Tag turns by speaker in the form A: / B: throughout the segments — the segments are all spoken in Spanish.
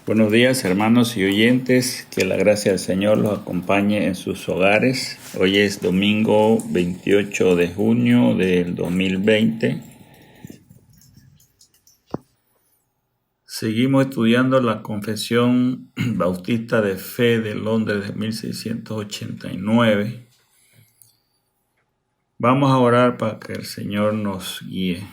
A: Buenos días, hermanos y oyentes, que la gracia del Señor los acompañe en sus hogares. Hoy es domingo 28 de junio del 2020. Seguimos estudiando la Confesión Bautista de Fe de Londres de 1689. Vamos a orar para que el Señor nos guíe.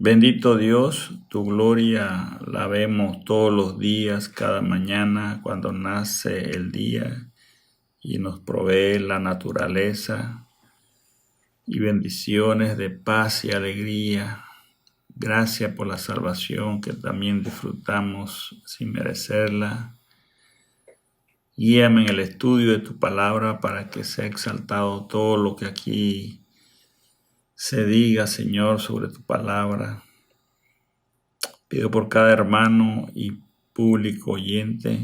A: Bendito Dios, tu gloria la vemos todos los días, cada mañana cuando nace el día y nos provee la naturaleza y bendiciones de paz y alegría. Gracias por la salvación que también disfrutamos sin merecerla. Guíame en el estudio de tu palabra para que sea exaltado todo lo que aquí se diga, Señor, sobre tu palabra. Pido por cada hermano y público oyente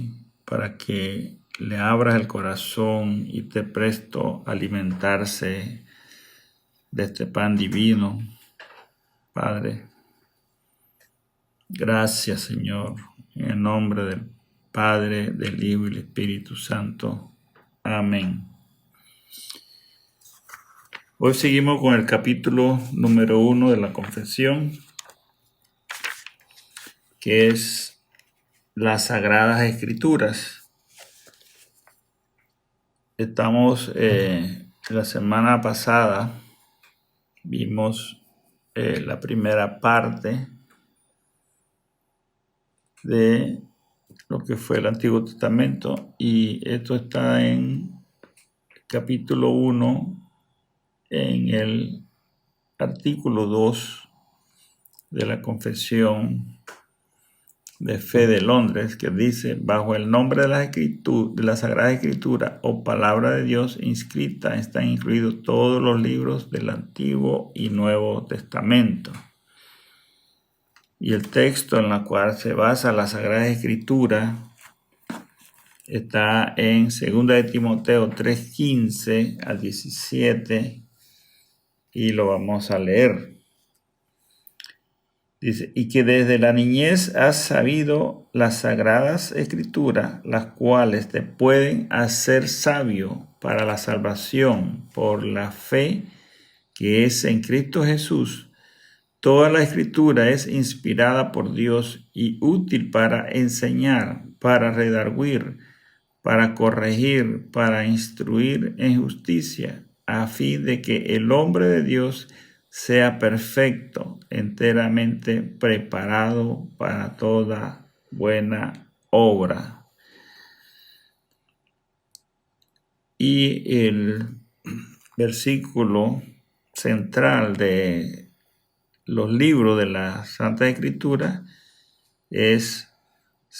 A: para que le abras el corazón y te presto a alimentarse de este pan divino. Padre, gracias, Señor, en el nombre del Padre, del Hijo y del Espíritu Santo. Amén. Hoy seguimos con el capítulo número 1 de la Confesión, que es las Sagradas Escrituras. Estamos, la semana pasada vimos la primera parte de lo que fue el Antiguo Testamento, y esto está en capítulo 1, en el artículo 2 de la Confesión de Fe de Londres, que dice: bajo el nombre de la Sagrada Escritura o palabra de Dios inscrita están incluidos todos los libros del Antiguo y Nuevo Testamento. Y el texto en el cual se basa la Sagrada Escritura está en 2 de Timoteo 3:15 al 17, y lo vamos a leer. Dice: y que desde la niñez has sabido las Sagradas Escrituras, las cuales te pueden hacer sabio para la salvación por la fe que es en Cristo Jesús. Toda la Escritura es inspirada por Dios y útil para enseñar, para redarguir, para corregir, para instruir en justicia, a fin de que el hombre de Dios sea perfecto, enteramente preparado para toda buena obra. Y el versículo central de los libros de la Santa Escritura es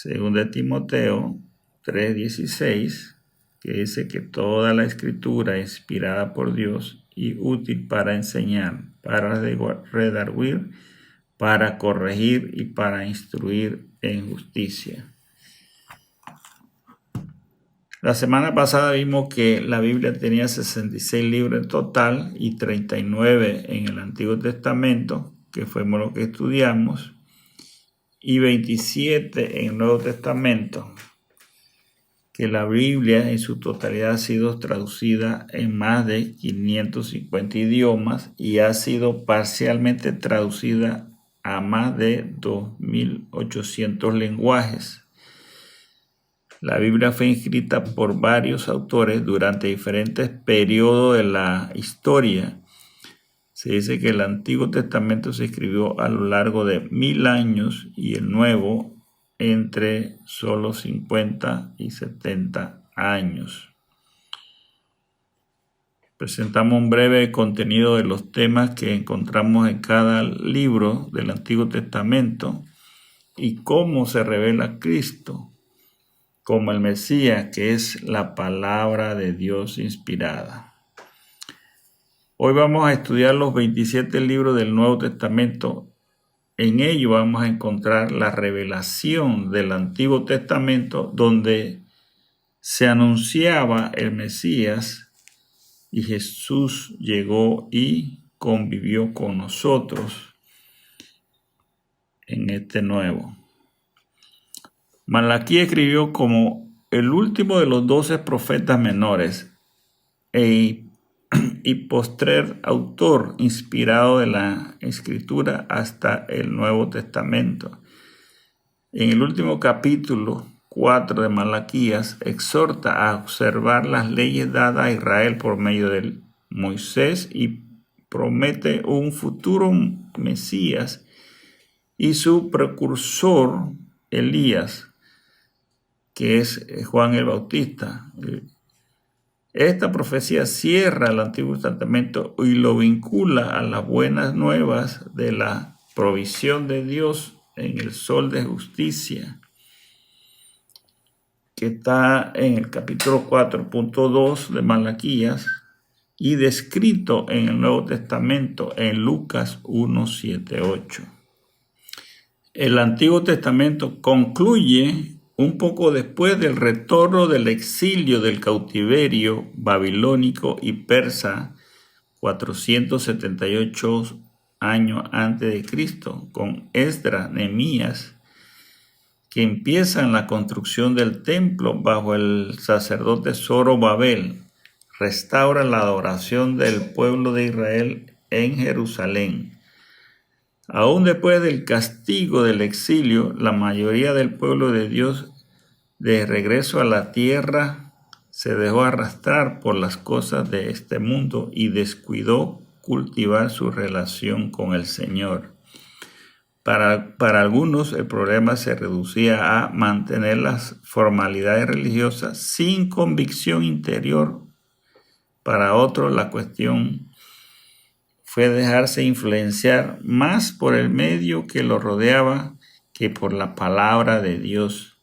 A: 2 de Timoteo 3:16, que dice que toda la Escritura es inspirada por Dios y útil para enseñar, para redarguir, para corregir y para instruir en justicia. La semana pasada vimos que la Biblia tenía 66 libros en total y 39 en el Antiguo Testamento, que fue lo que estudiamos, y 27 en el Nuevo Testamento, que la Biblia en su totalidad ha sido traducida en más de 550 idiomas y ha sido parcialmente traducida a más de 2.800 lenguajes. La Biblia fue escrita por varios autores durante diferentes periodos de la historia. Se dice que el Antiguo Testamento se escribió a lo largo de 1000 años y el Nuevo entre solo 50 y 70 años. Presentamos un breve contenido de los temas que encontramos en cada libro del Antiguo Testamento y cómo se revela Cristo como el Mesías, que es la palabra de Dios inspirada. Hoy vamos a estudiar los 27 libros del Nuevo Testamento. En ello vamos a encontrar la revelación del Antiguo Testamento, donde se anunciaba el Mesías y Jesús llegó y convivió con nosotros en este nuevo. Malaquías escribió como el último de los 12 profetas menores y postrer autor inspirado de la Escritura hasta el Nuevo Testamento. En el último capítulo 4 de Malaquías exhorta a observar las leyes dadas a Israel por medio de Moisés y promete un futuro Mesías y su precursor Elías, que es Juan el Bautista. Esta profecía cierra el Antiguo Testamento y lo vincula a las buenas nuevas de la provisión de Dios en el sol de justicia, que está en el capítulo 4.2 de Malaquías y descrito en el Nuevo Testamento en Lucas 1:7-8. El Antiguo Testamento concluye un poco después del retorno del exilio del cautiverio babilónico y persa, 478 años antes de Cristo, con Esdras, Nehemías, que empiezan la construcción del templo bajo el sacerdote Zorobabel, restaura la adoración del pueblo de Israel en Jerusalén. Aún después del castigo del exilio, la mayoría del pueblo de Dios de regreso a la tierra se dejó arrastrar por las cosas de este mundo y descuidó cultivar su relación con el Señor. Para algunos el problema se reducía a mantener las formalidades religiosas sin convicción interior. Para otros la cuestión fue dejarse influenciar más por el medio que lo rodeaba que por la palabra de Dios.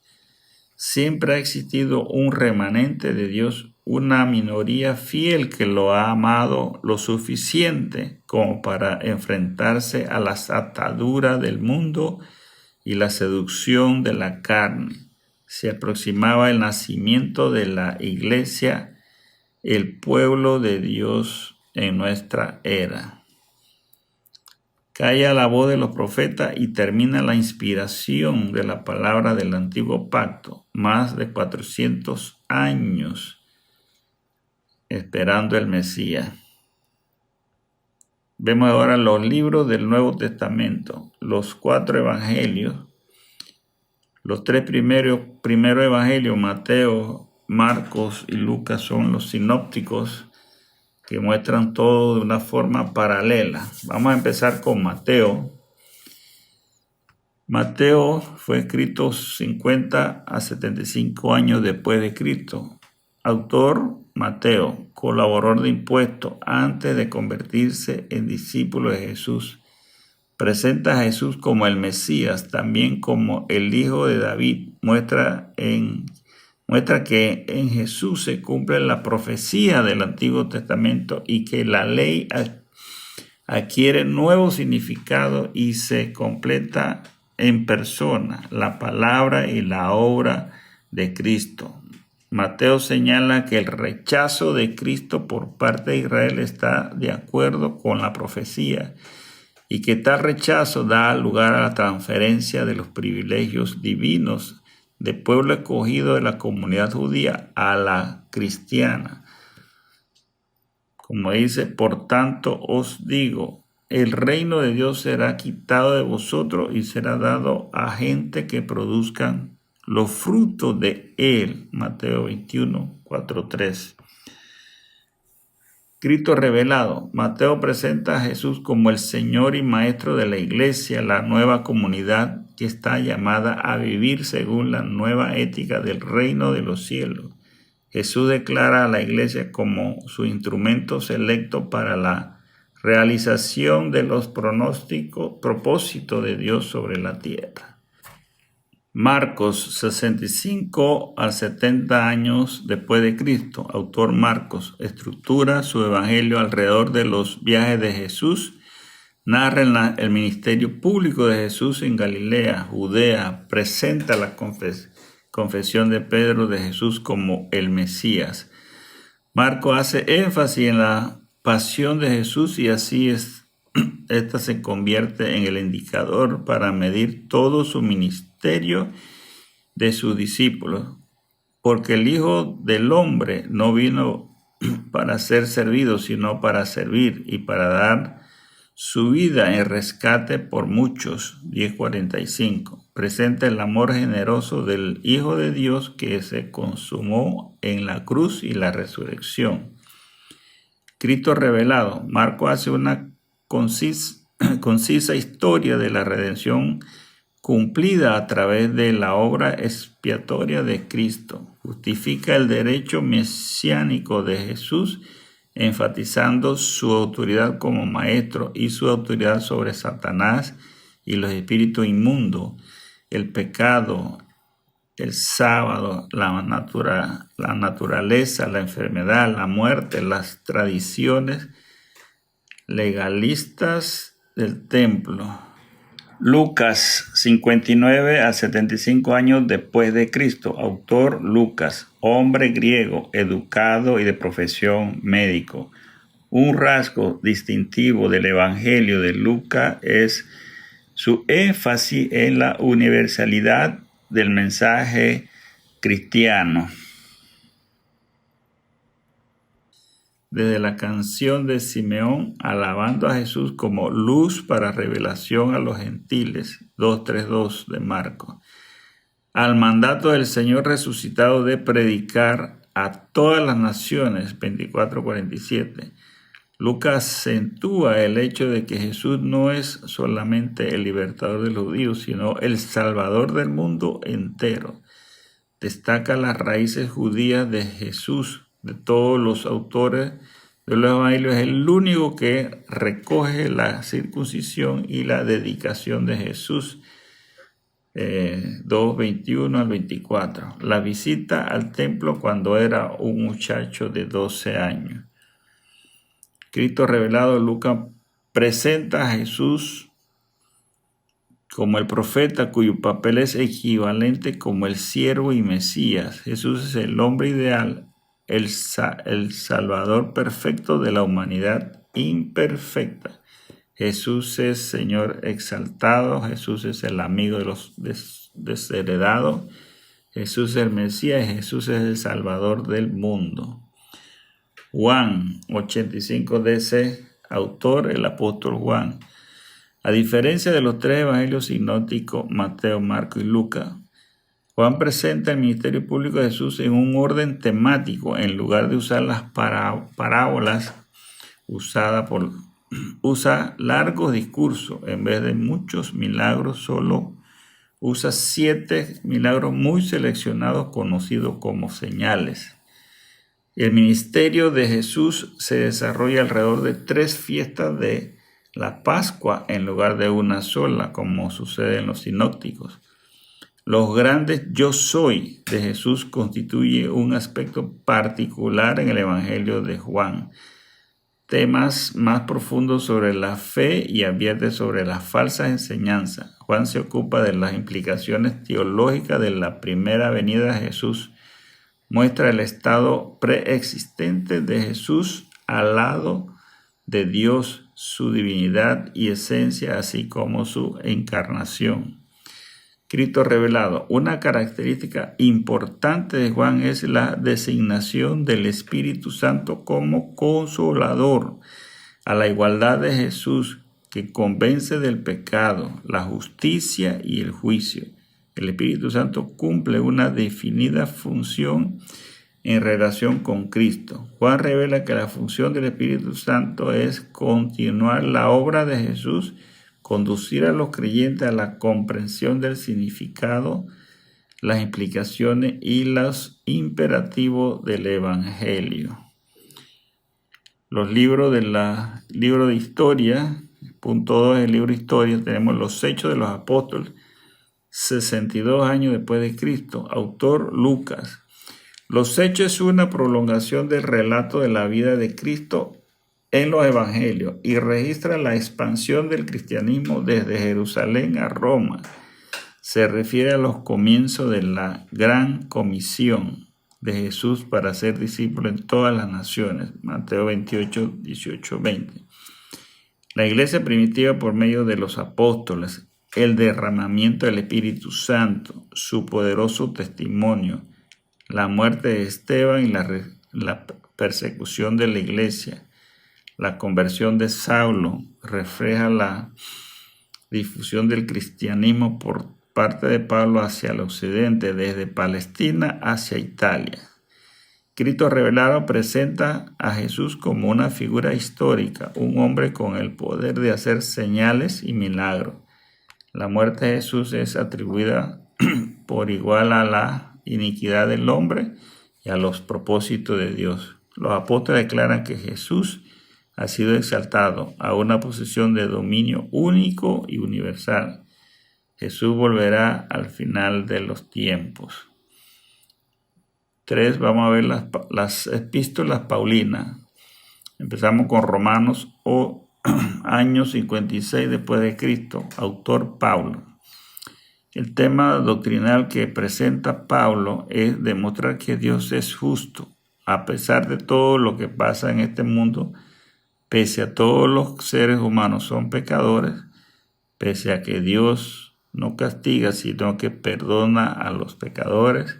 A: Siempre ha existido un remanente de Dios, una minoría fiel que lo ha amado lo suficiente como para enfrentarse a las ataduras del mundo y la seducción de la carne. Se aproximaba el nacimiento de la iglesia, el pueblo de Dios en nuestra era. Calla la voz de los profetas y termina la inspiración de la palabra del antiguo pacto, más de 400 años esperando el Mesías. Vemos ahora los libros del Nuevo Testamento, los 4 evangelios, los 3 primeros evangelios, Mateo, Marcos y Lucas, son los sinópticos que muestran todo de una forma paralela. Vamos a empezar con Mateo. Mateo fue escrito 50 a 75 años después de Cristo. Autor Mateo, colaborador de impuestos antes de convertirse en discípulo de Jesús. Presenta a Jesús como el Mesías, también como el Hijo de David. Muestra que en Jesús se cumple la profecía del Antiguo Testamento y que la ley adquiere nuevo significado y se completa en persona, la palabra y la obra de Cristo. Mateo señala que el rechazo de Cristo por parte de Israel está de acuerdo con la profecía y que tal rechazo da lugar a la transferencia de los privilegios divinos del pueblo escogido de la comunidad judía a la cristiana. Como dice, por tanto os digo, el reino de Dios será quitado de vosotros y será dado a gente que produzcan los frutos de él. Mateo 21, 4-3. Cristo revelado. Mateo presenta a Jesús como el Señor y Maestro de la Iglesia, la nueva comunidad que está llamada a vivir según la nueva ética del reino de los cielos. Jesús declara a la Iglesia como su instrumento selecto para la realización de los propósitos de Dios sobre la tierra. Marcos, 65 a 70 años después de Cristo. Autor Marcos estructura su evangelio alrededor de los viajes de Jesús. Narra el ministerio público de Jesús en Galilea, Judea. Presenta la confesión de Pedro de Jesús como el Mesías. Marcos hace énfasis en la pasión de Jesús y así esta se convierte en el indicador para medir todo su ministerio de sus discípulos, porque el Hijo del Hombre no vino para ser servido, sino para servir y para dar su vida en rescate por muchos. 10:45. Presenta el amor generoso del Hijo de Dios que se consumó en la cruz y la resurrección. Cristo revelado. Marco hace una concisa historia de la redención cumplida a través de la obra expiatoria de Cristo. Justifica el derecho mesiánico de Jesús, enfatizando su autoridad como maestro y su autoridad sobre Satanás y los espíritus inmundos, el pecado, el sábado, la naturaleza, la enfermedad, la muerte, las tradiciones legalistas del templo. Lucas, 59 a 75 años después de Cristo. Autor Lucas, hombre griego, educado y de profesión médico. Un rasgo distintivo del Evangelio de Lucas es su énfasis en la universalidad del mensaje cristiano. Desde la canción de Simeón, alabando a Jesús como luz para revelación a los gentiles, 2:32 de Marcos, al mandato del Señor resucitado de predicar a todas las naciones, 24:47. Lucas acentúa el hecho de que Jesús no es solamente el libertador de los judíos, sino el salvador del mundo entero. Destaca las raíces judías de Jesús. De todos los autores de los evangelios, es el único que recoge la circuncisión y la dedicación de Jesús. 2:21 al 24. La visita al templo cuando era un muchacho de 12 años. Cristo revelado. Lucas presenta a Jesús como el profeta cuyo papel es equivalente como el siervo y Mesías. Jesús es el hombre ideal, el Salvador perfecto de la humanidad imperfecta. Jesús es Señor exaltado, Jesús es el amigo de los desheredados, Jesús es el Mesías, Jesús es el Salvador del mundo. Juan 85 DC, autor el apóstol Juan. A diferencia de los tres evangelios sinópticos, Mateo, Marcos y Lucas, Juan presenta el ministerio público de Jesús en un orden temático, en lugar de usar las parábolas usa largos discursos. En vez de muchos milagros, solo usa 7 milagros muy seleccionados, conocidos como señales. El ministerio de Jesús se desarrolla alrededor de 3 fiestas de la Pascua en lugar de una sola, como sucede en los sinópticos. Los grandes yo soy de Jesús constituye un aspecto particular en el Evangelio de Juan. Temas más profundos sobre la fe y advierte sobre las falsas enseñanzas. Juan se ocupa de las implicaciones teológicas de la primera venida de Jesús. Muestra el estado preexistente de Jesús al lado de Dios, su divinidad y esencia, así como su encarnación. Cristo revelado. Una característica importante de Juan es la designación del Espíritu Santo como consolador, a la igualdad de Jesús, que convence del pecado, la justicia y el juicio. El Espíritu Santo cumple una definida función en relación con Cristo. Juan revela que la función del Espíritu Santo es continuar la obra de Jesús, conducir a los creyentes a la comprensión del significado, las implicaciones y los imperativos del Evangelio. Los libros libro de historia, punto 2 del libro de historia, tenemos los Hechos de los Apóstoles, 62 años después de Cristo, autor Lucas. Los Hechos es una prolongación del relato de la vida de Cristo en los evangelios y registra la expansión del cristianismo desde Jerusalén a Roma. Se refiere a los comienzos de la gran comisión de Jesús para ser discípulo en todas las naciones. Mateo 28, 18, 20. La iglesia primitiva por medio de los apóstoles. el derramamiento del Espíritu Santo, su poderoso testimonio, la muerte de Esteban y la persecución de la iglesia, la conversión de Saulo, refleja la difusión del cristianismo por parte de Pablo hacia el occidente, desde Palestina hacia Italia. Cristo revelado presenta a Jesús como una figura histórica, un hombre con el poder de hacer señales y milagros. La muerte de Jesús es atribuida por igual a la iniquidad del hombre y a los propósitos de Dios. Los apóstoles declaran que Jesús ha sido exaltado a una posición de dominio único y universal. Jesús volverá al final de los tiempos. 3. Vamos a ver las epístolas paulinas. Empezamos con Romanos año 56 después de Cristo, autor Pablo. El tema doctrinal que presenta Pablo es demostrar que Dios es justo, a pesar de todo lo que pasa en este mundo, pese a todos los seres humanos son pecadores, pese a que Dios no castiga, sino que perdona a los pecadores,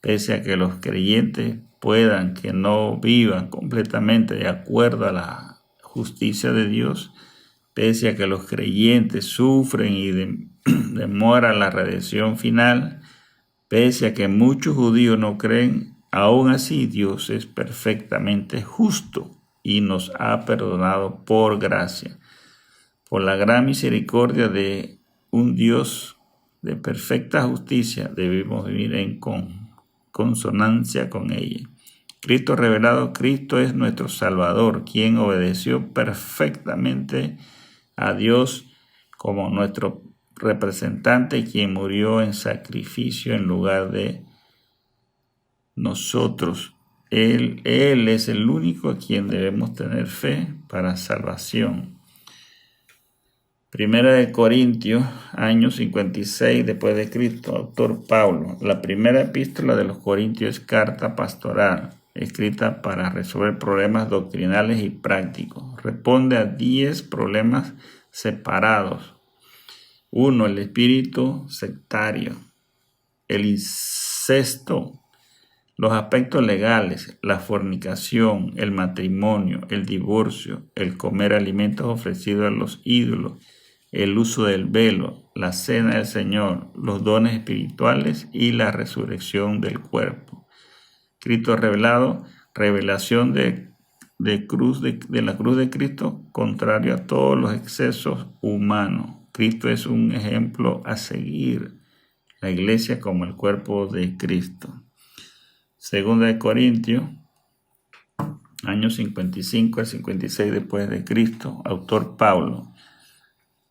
A: pese a que los creyentes puedan que no vivan completamente de acuerdo a la justicia de Dios, pese a que los creyentes sufren y demoran la redención final, pese a que muchos judíos no creen, aún así Dios es perfectamente justo y nos ha perdonado por gracia. Por la gran misericordia de un Dios de perfecta justicia, debemos vivir en consonancia con ella. Cristo revelado, Cristo es nuestro Salvador, quien obedeció perfectamente a Dios como nuestro representante, quien murió en sacrificio en lugar de nosotros. Él es el único a quien debemos tener fe para salvación. Primera de Corintios, año 56 después de Cristo, autor Pablo. La primera epístola de los Corintios es carta pastoral, escrita para resolver problemas doctrinales y prácticos. Responde a 10 problemas separados. 1. El espíritu sectario, el incesto, los aspectos legales, la fornicación, el matrimonio, el divorcio, el comer alimentos ofrecidos a los ídolos, el uso del velo, la cena del Señor, los dones espirituales y la resurrección del cuerpo. Cristo revelado, revelación de la cruz de Cristo, contrario a todos los excesos humanos. Cristo es un ejemplo a seguir, la iglesia como el cuerpo de Cristo. Segunda de Corintios, años 55 al 56 después de Cristo, autor Pablo.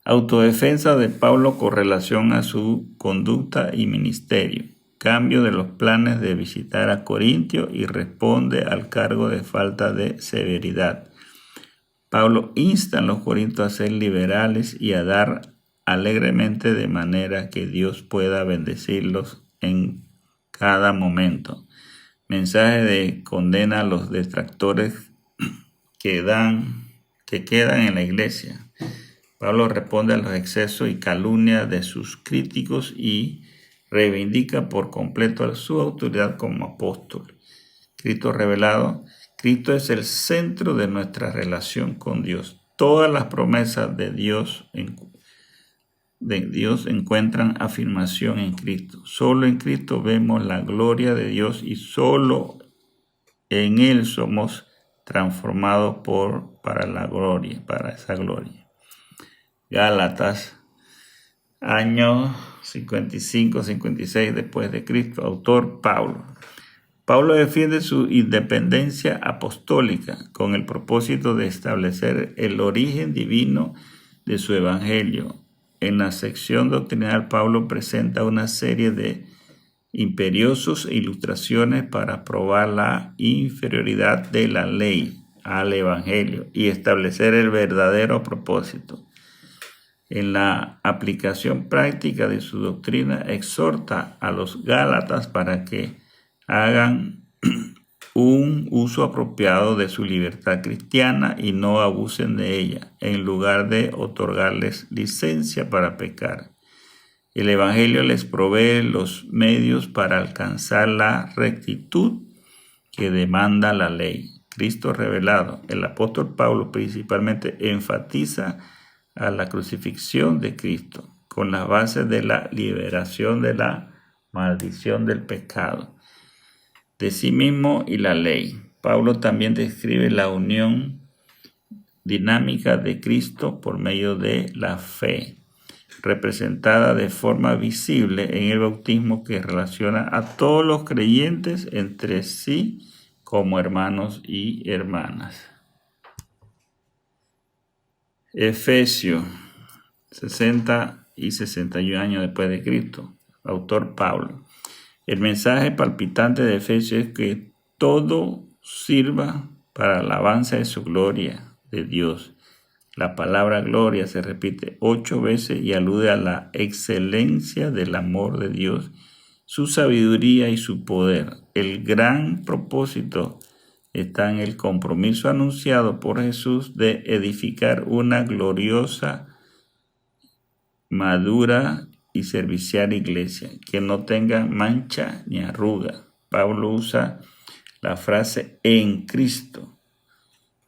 A: Autodefensa de Pablo con relación a su conducta y ministerio. Cambio de los planes de visitar a Corintio y responde al cargo de falta de severidad. Pablo insta a los corintios a ser liberales y a dar alegremente de manera que Dios pueda bendecirlos en cada momento. Mensaje de condena a los detractores que quedan en la iglesia. Pablo responde a los excesos y calumnias de sus críticos y reivindica por completo su autoridad como apóstol. Cristo revelado. Cristo es el centro de nuestra relación con Dios. Todas las promesas de Dios encuentran afirmación en Cristo. Solo en Cristo vemos la gloria de Dios y solo en Él somos transformados para esa gloria. Gálatas, año 55-56 después de Cristo, autor Pablo. Pablo defiende su independencia apostólica con el propósito de establecer el origen divino de su evangelio. En la sección doctrinal, Pablo presenta una serie de imperiosas ilustraciones para probar la inferioridad de la ley al evangelio y establecer el verdadero propósito. En la aplicación práctica de su doctrina, exhorta a los gálatas para que hagan un uso apropiado de su libertad cristiana y no abusen de ella, en lugar de otorgarles licencia para pecar. El Evangelio les provee los medios para alcanzar la rectitud que demanda la ley. Cristo revelado. El apóstol Pablo principalmente enfatiza a la crucifixión de Cristo con las bases de la liberación de la maldición del pecado, de sí mismo y la ley. Pablo también describe la unión dinámica de Cristo por medio de la fe, representada de forma visible en el bautismo que relaciona a todos los creyentes entre sí como hermanos y hermanas. Efesios 60 y 61 años después de Cristo. Autor Pablo. El mensaje palpitante de Efesios es que todo sirva para la alabanza de su gloria de Dios. La palabra gloria se repite 8 veces y alude a la excelencia del amor de Dios, su sabiduría y su poder. El gran propósito está en el compromiso anunciado por Jesús de edificar una gloriosa, madura y servicial iglesia que no tenga mancha ni arruga. Pablo usa la frase en Cristo.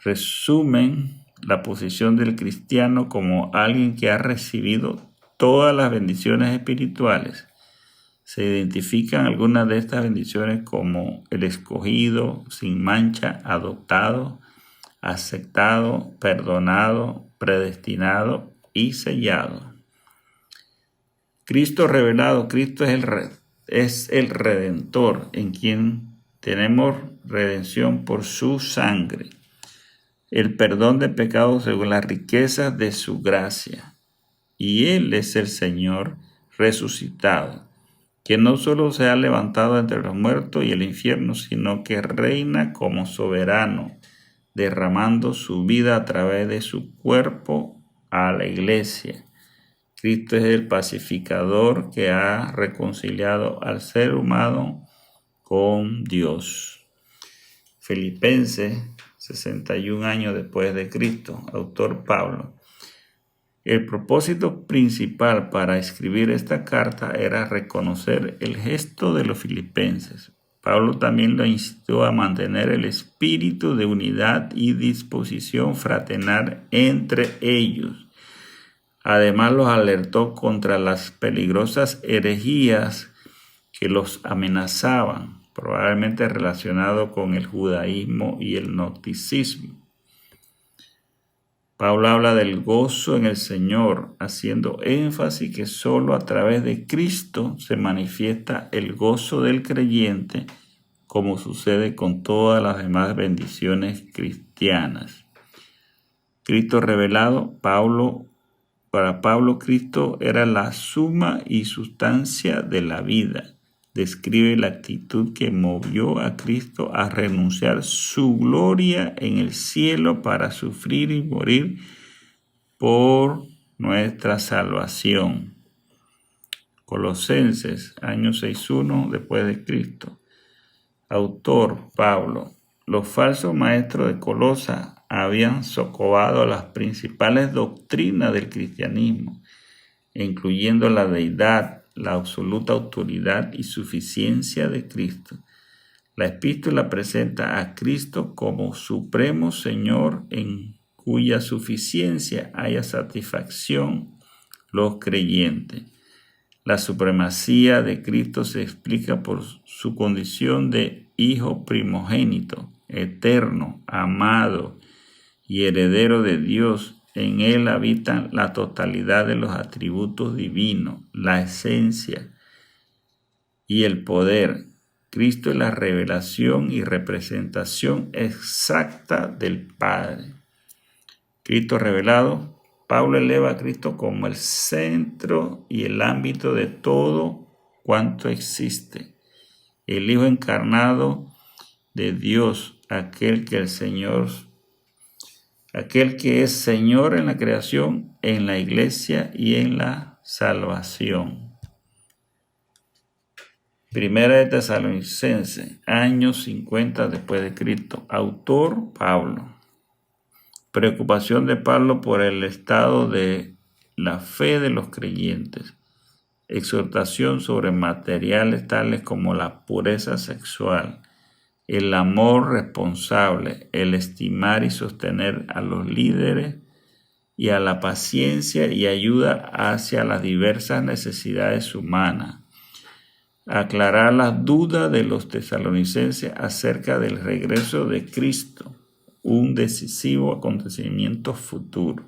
A: Resumen la posición del cristiano como alguien que ha recibido todas las bendiciones espirituales. Se identifican algunas de estas bendiciones como el escogido, sin mancha, adoptado, aceptado, perdonado, predestinado y sellado. Cristo revelado. Cristo es el Redentor, en quien tenemos redención por su sangre, el perdón de pecados según las riquezas de su gracia. Y Él es el Señor resucitado, que no solo se ha levantado entre los muertos y el infierno, sino que reina como soberano, derramando su vida a través de su cuerpo a la iglesia. Cristo es el pacificador que ha reconciliado al ser humano con Dios. Filipenses 61 años después de Cristo. Autor Pablo. El propósito principal para escribir esta carta era reconocer el gesto de los filipenses. Pablo también lo incitó a mantener el espíritu de unidad y disposición fraternal entre ellos. Además, los alertó contra las peligrosas herejías que los amenazaban, probablemente relacionado con el judaísmo y el gnosticismo. Pablo habla del gozo en el Señor, haciendo énfasis que solo a través de Cristo se manifiesta el gozo del creyente, como sucede con todas las demás bendiciones cristianas. Cristo revelado. Para Pablo, Cristo era la suma y sustancia de la vida. Describe la actitud que movió a Cristo a renunciar su gloria en el cielo para sufrir y morir por nuestra salvación. Colosenses, año 61 después de Cristo. Autor Pablo. Los falsos maestros de Colosa habían socavado las principales doctrinas del cristianismo, incluyendo la deidad, la absoluta autoridad y suficiencia de Cristo. La epístola presenta a Cristo como supremo Señor en cuya suficiencia haya satisfacción los creyentes. La supremacía de Cristo se explica por su condición de Hijo primogénito, eterno, amado y heredero de Dios. En Él habitan la totalidad de los atributos divinos, la esencia y el poder. Cristo es la revelación y representación exacta del Padre. Cristo revelado. Pablo eleva a Cristo como el centro y el ámbito de todo cuanto existe. El Hijo encarnado de Dios, aquel que es Señor en la creación, en la iglesia y en la salvación. Primera de Tesalonicenses, años 50 después de Cristo. Autor Pablo. Preocupación de Pablo por el estado de la fe de los creyentes. Exhortación sobre materiales tales como la pureza sexual, el amor responsable, el estimar y sostener a los líderes y a la paciencia y ayuda hacia las diversas necesidades humanas. Aclarar las dudas de los tesalonicenses acerca del regreso de Cristo, un decisivo acontecimiento futuro.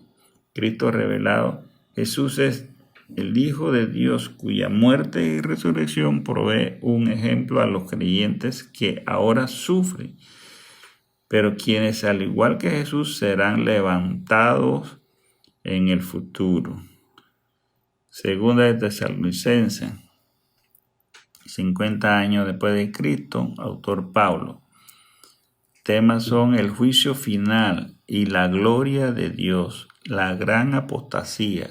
A: Cristo revelado, Jesús es el Hijo de Dios cuya muerte y resurrección provee un ejemplo a los creyentes que ahora sufren, pero quienes al igual que Jesús serán levantados en el futuro. Segunda de Tesalonicenses, 50 años después de Cristo, autor Pablo. Temas son el juicio final y la gloria de Dios, la gran apostasía,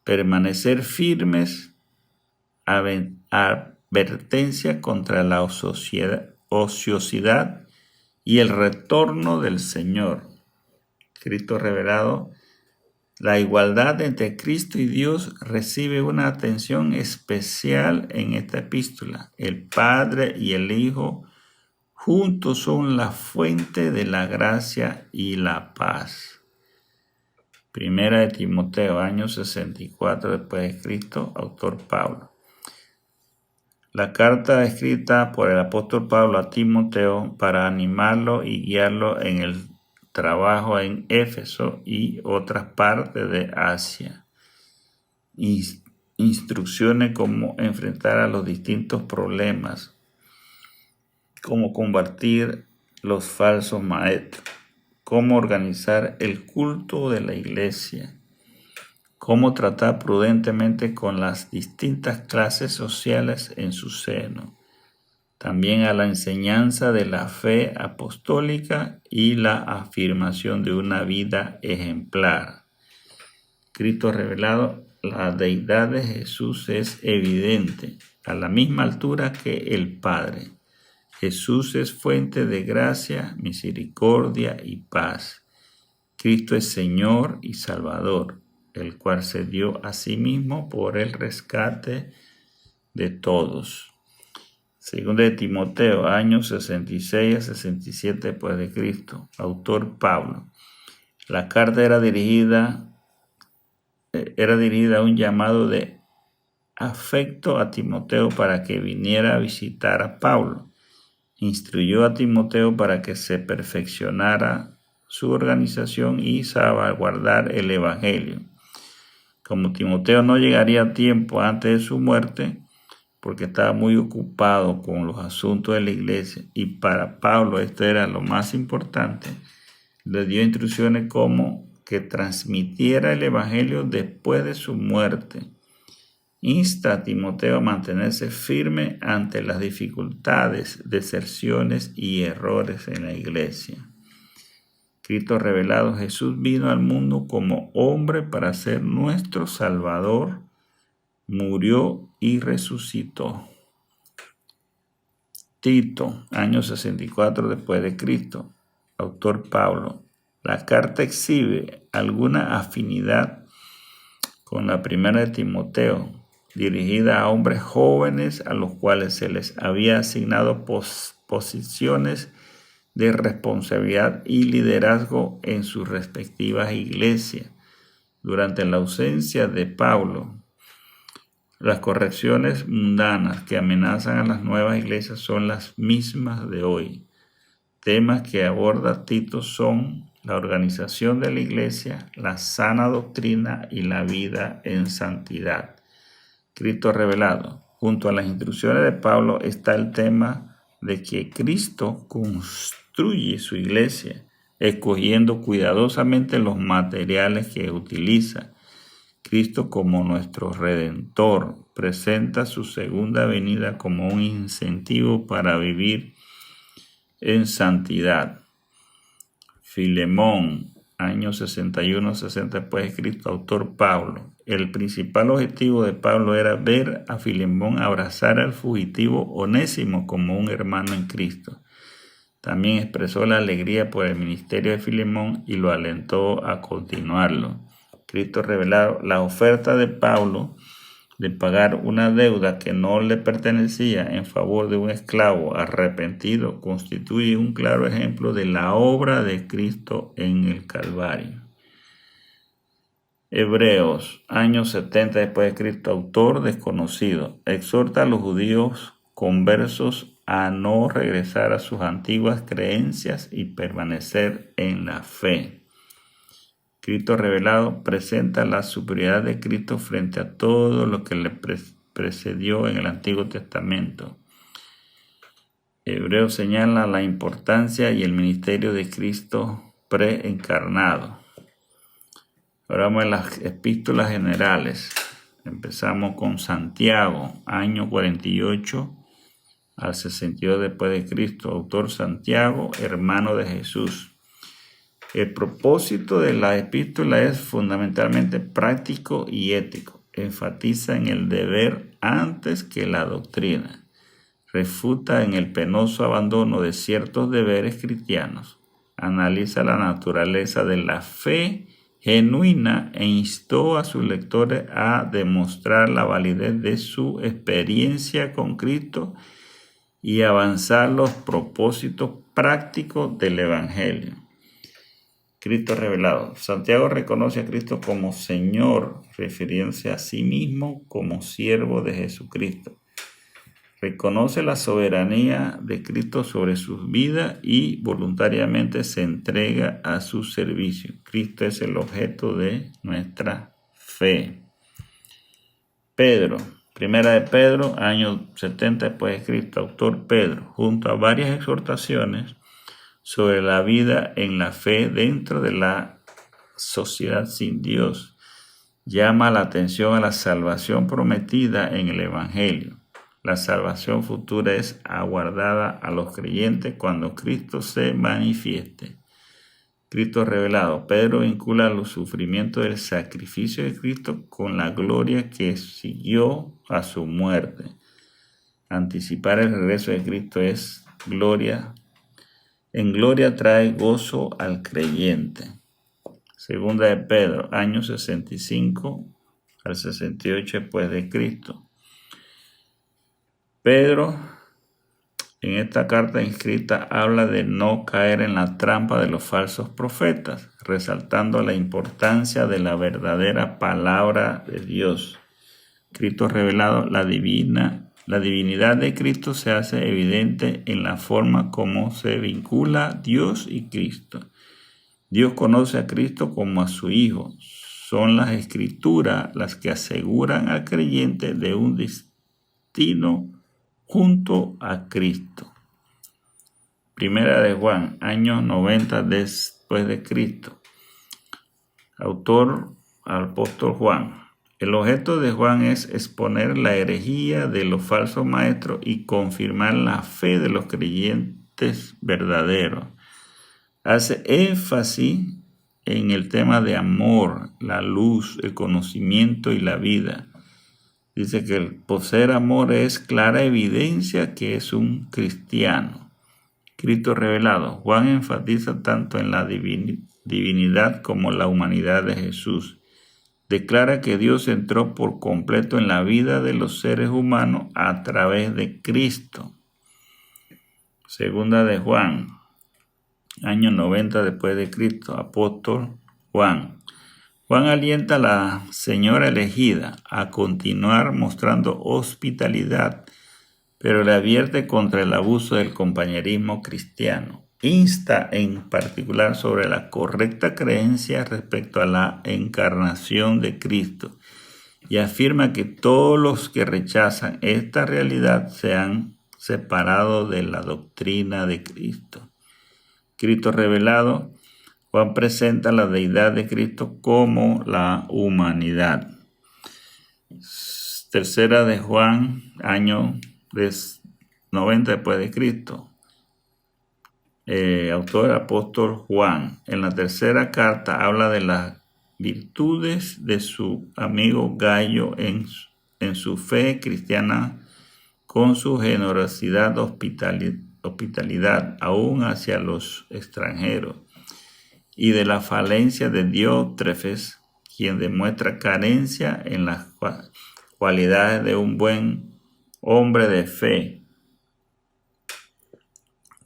A: permanecer firmes, advertencia contra la ociosidad y el retorno del Señor. Cristo revelado. La igualdad entre Cristo y Dios recibe una atención especial en esta epístola. El Padre y el Hijo juntos son la fuente de la gracia y la paz. Primera de Timoteo, año 64 después de Cristo, autor Pablo. La carta escrita por el apóstol Pablo a Timoteo para animarlo y guiarlo en el trabajo en Éfeso y otras partes de Asia. Instrucciones cómo enfrentar a los distintos problemas, cómo combatir los falsos maestros, cómo organizar el culto de la iglesia, cómo tratar prudentemente con las distintas clases sociales en su seno. También a la enseñanza de la fe apostólica y la afirmación de una vida ejemplar. Cristo revelado, la deidad de Jesús es evidente, a la misma altura que el Padre. Jesús es fuente de gracia, misericordia y paz. Cristo es Señor y Salvador, el cual se dio a sí mismo por el rescate de todos. Segunda de Timoteo, años 66 a 67 después de Cristo. Autor Pablo. La carta era dirigida a un llamado de afecto a Timoteo para que viniera a visitar a Pablo. Instruyó a Timoteo para que se perfeccionara su organización y salvaguardar el evangelio. Como Timoteo no llegaría a tiempo antes de su muerte, porque estaba muy ocupado con los asuntos de la iglesia y para Pablo esto era lo más importante, le dio instrucciones como que transmitiera el evangelio después de su muerte. Insta a Timoteo a mantenerse firme ante las dificultades, deserciones y errores en la iglesia. Cristo revelado, Jesús vino al mundo como hombre para ser nuestro Salvador, murió y resucitó. Tito, año 64 después de Cristo, autor Pablo. La carta exhibe alguna afinidad con la primera de Timoteo, dirigida a hombres jóvenes a los cuales se les había asignado posiciones de responsabilidad y liderazgo en sus respectivas iglesias. Durante la ausencia de Pablo, las correcciones mundanas que amenazan a las nuevas iglesias son las mismas de hoy. Temas que aborda Tito son la organización de la iglesia, la sana doctrina y la vida en santidad. Cristo revelado. Junto a las instrucciones de Pablo está el tema de que Cristo construye su iglesia, escogiendo cuidadosamente los materiales que utiliza. Cristo como nuestro Redentor presenta su segunda venida como un incentivo para vivir en santidad. Filemón, año 61-60 después de Cristo, autor Pablo. El principal objetivo de Pablo era ver a Filemón abrazar al fugitivo Onésimo como un hermano en Cristo. También expresó la alegría por el ministerio de Filemón y lo alentó a continuarlo. Cristo reveló la oferta de Pablo de pagar una deuda que no le pertenecía en favor de un esclavo arrepentido constituye un claro ejemplo de la obra de Cristo en el Calvario. Hebreos, año 70 después de Cristo, autor desconocido, exhorta a los judíos conversos a no regresar a sus antiguas creencias y permanecer en la fe. Cristo revelado presenta la superioridad de Cristo frente a todo lo que le precedió en el Antiguo Testamento. Hebreos señala la importancia y el ministerio de Cristo preencarnado. Ahora vamos a las epístolas generales. Empezamos con Santiago, año 48 al 62 después de Cristo. Autor Santiago, hermano de Jesús. El propósito de la epístola es fundamentalmente práctico y ético. Enfatiza en el deber antes que la doctrina. Refuta en el penoso abandono de ciertos deberes cristianos. Analiza la naturaleza de la fe genuina e instó a sus lectores a demostrar la validez de su experiencia con Cristo y avanzar los propósitos prácticos del Evangelio. Cristo revelado. Santiago reconoce a Cristo como Señor, refiriéndose a sí mismo como siervo de Jesucristo. Reconoce la soberanía de Cristo sobre sus vidas y voluntariamente se entrega a su servicio. Cristo es el objeto de nuestra fe. Pedro, primera de Pedro, año 70 después de Cristo, autor Pedro, junto a varias exhortaciones sobre la vida en la fe dentro de la sociedad sin Dios, llama la atención a la salvación prometida en el Evangelio. La salvación futura es aguardada a los creyentes cuando Cristo se manifieste. Cristo revelado. Pedro vincula los sufrimientos del sacrificio de Cristo con la gloria que siguió a su muerte. Anticipar el regreso de Cristo es gloria. En gloria trae gozo al creyente. Segunda de Pedro, año 65 al 68 después de Cristo. Pedro, en esta carta inscrita, habla de no caer en la trampa de los falsos profetas, resaltando la importancia de la verdadera palabra de Dios. Cristo revelado, la divinidad de Cristo se hace evidente en la forma como se vincula Dios y Cristo. Dios conoce a Cristo como a su Hijo. Son las Escrituras las que aseguran al creyente de un destino junto a Cristo. Primera de Juan, año 90 después de Cristo. Autor, apóstol Juan. El objeto de Juan es exponer la herejía de los falsos maestros y confirmar la fe de los creyentes verdaderos. Hace énfasis en el tema de amor, la luz, el conocimiento y la vida. Dice que el poseer amor es clara evidencia que es un cristiano. Cristo revelado. Juan enfatiza tanto en la divinidad como la humanidad de Jesús. Declara que Dios entró por completo en la vida de los seres humanos a través de Cristo. Segunda de Juan, año 90 después de Cristo, apóstol Juan. Juan alienta a la señora elegida a continuar mostrando hospitalidad, pero le advierte contra el abuso del compañerismo cristiano. Insta en particular sobre la correcta creencia respecto a la encarnación de Cristo y afirma que todos los que rechazan esta realidad se han separado de la doctrina de Cristo. Cristo revelado. Juan presenta la deidad de Cristo como la humanidad. Tercera de Juan, año 90 después de Cristo. autor apóstol Juan. En la tercera carta habla de las virtudes de su amigo Gallo en su fe cristiana, con su generosidad, hospitalidad aún hacia los extranjeros, y de la falencia de Diótrefes, quien demuestra carencia en las cualidades de un buen hombre de fe.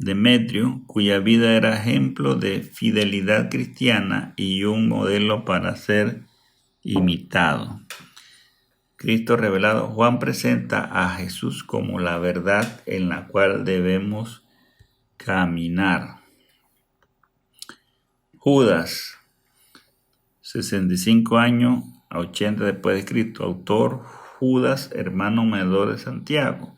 A: Demetrio, cuya vida era ejemplo de fidelidad cristiana y un modelo para ser imitado. Cristo revelado. Juan presenta a Jesús como la verdad en la cual debemos caminar. Judas, 65 años a 80 después de Cristo. Autor Judas, hermano menor de Santiago.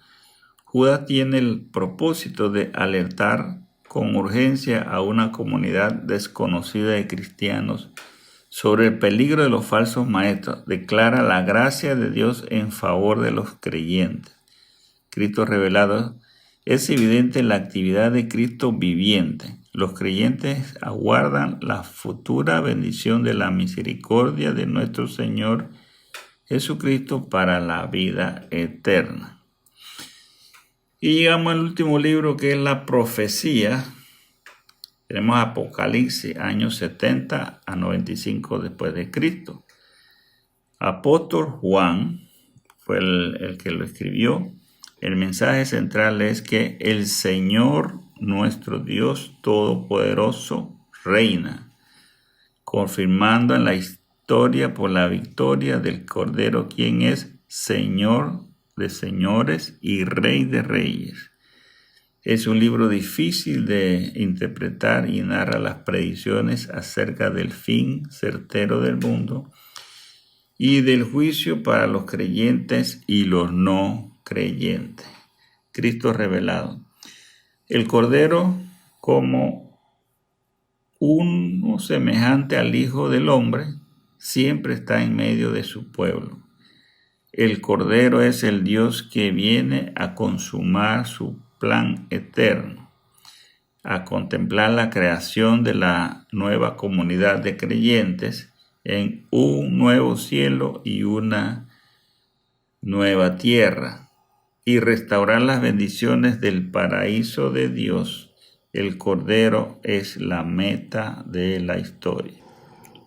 A: Judas tiene el propósito de alertar con urgencia a una comunidad desconocida de cristianos sobre el peligro de los falsos maestros. Declara la gracia de Dios en favor de los creyentes. Cristo revelado. Es evidente la actividad de Cristo viviente. Los creyentes aguardan la futura bendición de la misericordia de nuestro Señor Jesucristo para la vida eterna. Y llegamos al último libro, que es la profecía. Tenemos Apocalipsis, años 70 a 95 después de Cristo. Apóstol Juan fue el que lo escribió. El mensaje central es que el Señor, nuestro Dios Todopoderoso, reina, confirmando en la historia por la victoria del Cordero, quien es Señor de señores y Rey de reyes. Es un libro difícil de interpretar y narra las predicciones acerca del fin certero del mundo y del juicio para los creyentes y los no creyentes. Cristo revelado. El Cordero, como uno semejante al Hijo del Hombre, siempre está en medio de su pueblo. El Cordero es el Dios que viene a consumar su plan eterno, a contemplar la creación de la nueva comunidad de creyentes en un nuevo cielo y una nueva tierra, y restaurar las bendiciones del paraíso de Dios. El Cordero es la meta de la historia.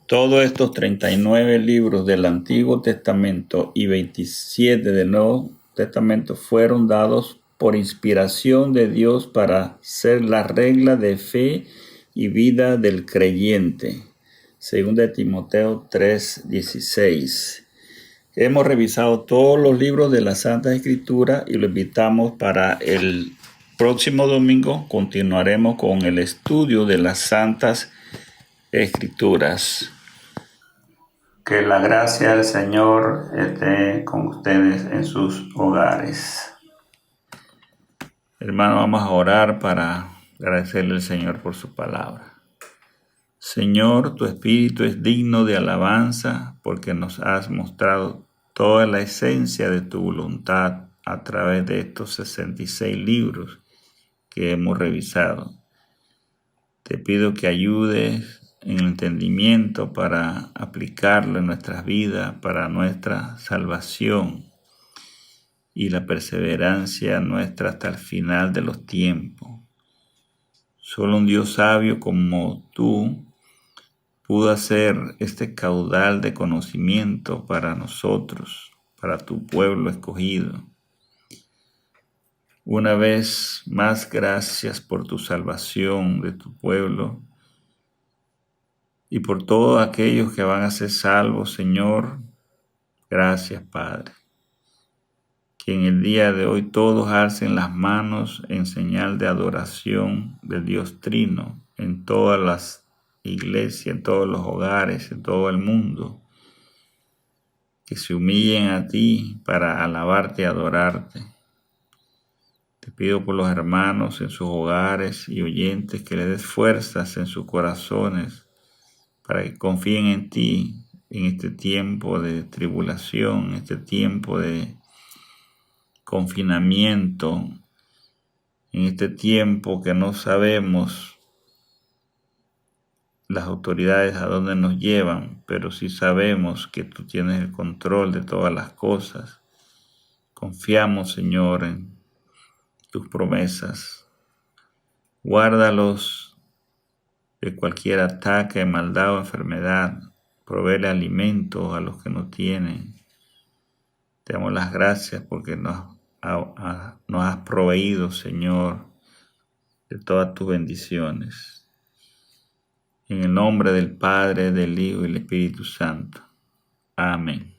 A: Todos estos 39 libros del Antiguo Testamento y 27 del Nuevo Testamento fueron dados por inspiración de Dios para ser la regla de fe y vida del creyente. 2 Timoteo 3:16. Hemos revisado todos los libros de la Santa Escritura y lo invitamos para el próximo domingo. Continuaremos con el estudio de las Santas Escrituras. Que la gracia del Señor esté con ustedes en sus hogares. Hermano, vamos a orar para agradecerle al Señor por su palabra. Señor, tu Espíritu es digno de alabanza porque nos has mostrado toda la esencia de tu voluntad a través de estos 66 libros que hemos revisado. Te pido que ayudes en el entendimiento para aplicarlo en nuestras vidas, para nuestra salvación y la perseverancia nuestra hasta el final de los tiempos. Solo un Dios sabio como tú pudo hacer este caudal de conocimiento para nosotros, para tu pueblo escogido. Una vez más, gracias por tu salvación de tu pueblo y por todos aquellos que van a ser salvos, Señor. Gracias, Padre. Que en el día de hoy todos alcen las manos en señal de adoración del Dios Trino en todas las iglesias, en todos los hogares, en todo el mundo. Que se humillen a ti para alabarte y adorarte. Te pido por los hermanos en sus hogares y oyentes que les des fuerzas en sus corazones para que confíen en ti en este tiempo de tribulación, en este tiempo de confinamiento, en este tiempo que no sabemos las autoridades a dónde nos llevan, pero sí sabemos que tú tienes el control de todas las cosas. Confiamos, Señor, en tus promesas. Guárdalos de cualquier ataque, maldad o enfermedad. Proveele alimento a los que no tienen. Te damos las gracias porque nos has proveído, Señor, de todas tus bendiciones. En el nombre del Padre, del Hijo y del Espíritu Santo. Amén.